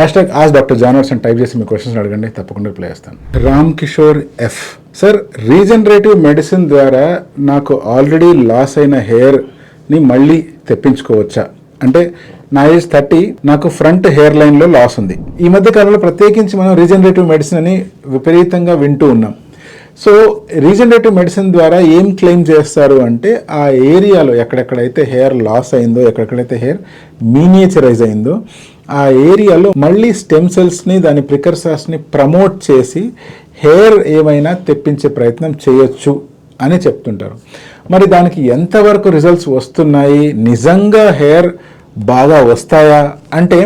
#AskDrJohnWatts అని type చేసి మీ questions అడగండి, తప్పకుండా రిప్లై చేస్తాను. Ram Kishore F, sir regenerative medicine ద్వారా నాకు ఆల్రెడీ లాస్ అయిన హెయిర్ని మళ్ళీ తెప్పించుకోవచ్చా? అంటే నా ఏజ్ 30, నాకు ఫ్రంట్ హెయిర్ లైన్లో లాస్ ఉంది. ఈ మధ్య కాలంలో ప్రత్యేకించి మనం రీజనరేటివ్ మెడిసిన్ అని విపరీతంగా వింటూ ఉన్నాం. సో రీజనరేటివ్ మెడిసిన్ ద్వారా ఏం క్లెయిమ్ చేస్తారు అంటే ఆ ఏరియాలో ఎక్కడెక్కడైతే హెయిర్ లాస్ అయిందో, ఎక్కడెక్కడైతే హెయిర్ మీనియేచరైజ్ అయిందో ఆ ఏరియాలో మళ్ళీ స్టెమ్ సెల్స్ని, దాని ప్రికర్సర్స్ని ప్రమోట్ చేసి హెయిర్ ఏమైనా తెప్పించే ప్రయత్నం చేయొచ్చు అని చెప్తుంటారు. మరి దానికి ఎంతవరకు రిజల్ట్స్ వస్తున్నాయి, నిజంగా హెయిర్ బాగా వస్తాయా అంటే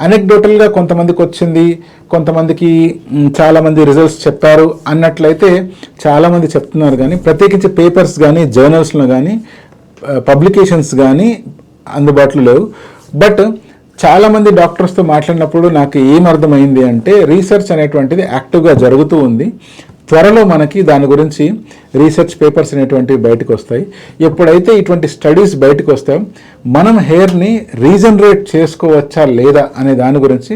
అనెక్డోటల్గా కొంతమందికి వచ్చింది, కొంతమందికి చాలామంది రిజల్ట్స్ చెప్పారు అన్నట్లయితే చాలామంది చెప్తున్నారు. కానీ ప్రత్యేకించి పేపర్స్ కానీ, జర్నల్స్లో కానీ, పబ్లికేషన్స్ కానీ అందుబాటులో లేవు. బట్ చాలామంది డాక్టర్స్తో మాట్లాడినప్పుడు నాకు ఏమర్థమైంది అంటే రీసెర్చ్ అనేటువంటిది యాక్టివ్గా జరుగుతూ ఉంది. త్వరలో మనకి దాని గురించి రీసెర్చ్ పేపర్స్ అనేటువంటివి బయటకు వస్తాయి. ఎప్పుడైతే ఇటువంటి స్టడీస్ బయటకు వస్తాయో మనం హెయిర్ని రీజనరేట్ చేసుకోవచ్చా లేదా అనే దాని గురించి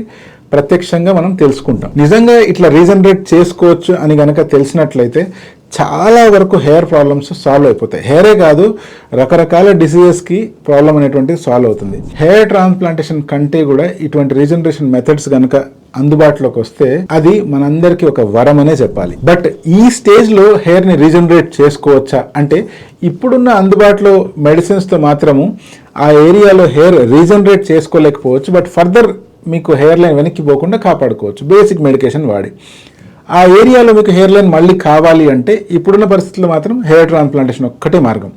ప్రత్యక్షంగా మనం తెలుసుకుంటాం. నిజంగా ఇట్లా రీజనరేట్ చేసుకోవచ్చు అని కనుక తెలిసినట్లయితే చాలా వరకు హెయిర్ ప్రాబ్లమ్స్ సాల్వ్ అయిపోతాయి. హెయిరే కాదు, రకరకాల డిసీజెస్కి ప్రాబ్లం అనేటువంటిది సాల్వ్ అవుతుంది. హెయిర్ ట్రాన్స్ప్లాంటేషన్ కంటే కూడా ఇటువంటి రీజనరేషన్ మెథడ్స్ కనుక అందుబాటులోకి వస్తే అది మనందరికీ ఒక వరం అనే చెప్పాలి. బట్ ఈ స్టేజ్లో హెయిర్ని రీజనరేట్ చేసుకోవచ్చా అంటే ఇప్పుడున్న అందుబాటులో మెడిసిన్స్తో మాత్రము ఆ ఏరియాలో హెయిర్ రీజనరేట్ చేసుకోలేకపోవచ్చు. బట్ ఫర్దర్ మీకు హెయిర్ లైన్ వెనక్కి పోకుండా కాపాడుకోవచ్చు బేసిక్ మెడికేషన్ వాడి. ఆ ఏరియాలో మీకు హెయిర్ లైన్ మళ్ళీ కావాలి అంటే ఇప్పుడున్న పరిస్థితుల్లో మాత్రం హెయిర్ ట్రాన్స్ప్లాంటేషన్ ఒక్కటే మార్గం.